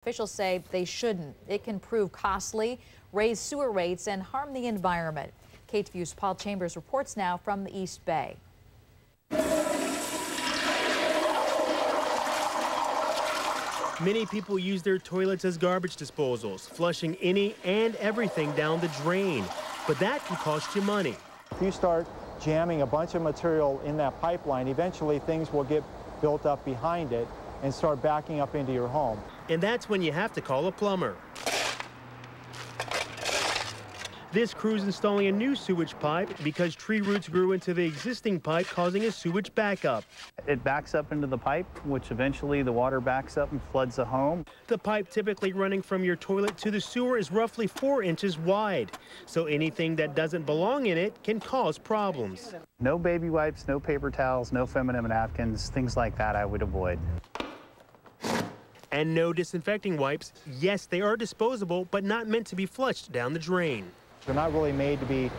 officials say they shouldn't. It can prove costly, raise sewer rates, and harm the environment. KTVU's Paul Chambers reports now from the East Bay. Many people use their toilets as garbage disposals, flushing any and everything down the drain. But that can cost you money. If you start jamming a bunch of material in that pipeline, eventually things will get built up behind it and start backing up into your home. And that's when you have to call a plumber. This crew's installing a new sewage pipe because tree roots grew into the existing pipe, causing a sewage backup. It backs up into the pipe, which eventually the water backs up and floods the home. The pipe typically running from your toilet to the sewer is roughly 4 inches wide, so anything that doesn't belong in it can cause problems. No baby wipes, no paper towels, no feminine napkins, things like that I would avoid. And no disinfecting wipes. Yes, they are disposable, but not meant to be flushed down the drain. They're not really made to be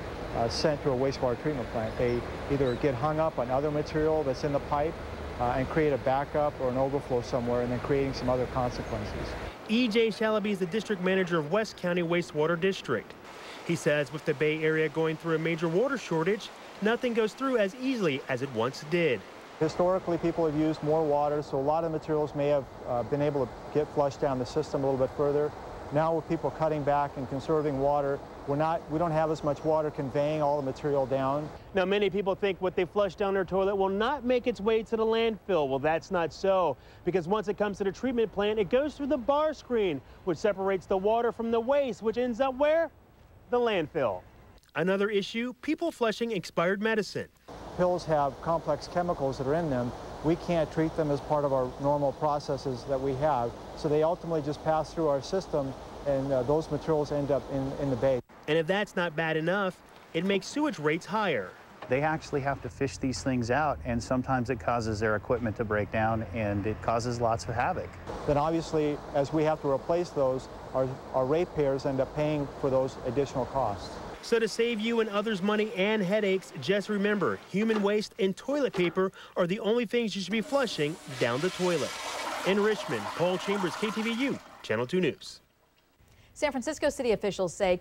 sent to a wastewater treatment plant. They either get hung up on other material that's in the pipe and create a backup or an overflow somewhere, and then creating some other consequences. E.J. Shalaby is the district manager of West County Wastewater District. He says with the Bay Area going through a major water shortage, nothing goes through as easily as it once did. Historically, people have used more water, so a lot of materials may have been able to get flushed down the system a little bit further. Now with people cutting back and conserving water, we don't have as much water conveying all the material down. Now, many people think what they flush down their toilet will not make its way to the landfill. Well, that's not so, because once it comes to the treatment plant, it goes through the bar screen, which separates the water from the waste, which ends up where? The landfill. Another issue, people flushing expired medicine. Pills have complex chemicals that are in them. We can't treat them as part of our normal processes that we have, so they ultimately just pass through our system, and those materials end up in the bay. And if that's not bad enough, it makes sewage rates higher. They actually have to fish these things out, and sometimes it causes their equipment to break down, and it causes lots of havoc. Then obviously, as we have to replace those, our ratepayers end up paying for those additional costs. So to save you and others money and headaches, just remember, human waste and toilet paper are the only things you should be flushing down the toilet. In Richmond, Paul Chambers, KTVU, Channel 2 News. San Francisco city officials say